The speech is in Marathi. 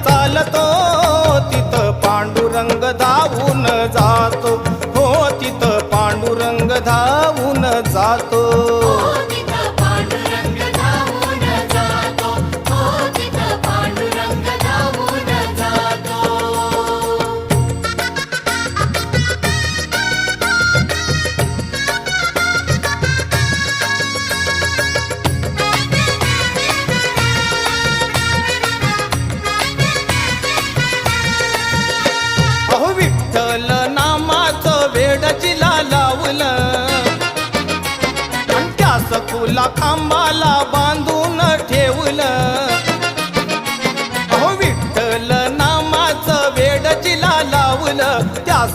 चालतो तिथं पांडुरंग धावून जातो, हो तिथं पांडुरंग धावून जातो। विठ्ठल नामाचं वेड जिला लावलं आणि त्या सखूला खांबाला बांधून ठेवलं। विठ्ठल नामाचं वेड जिला लावलं त्या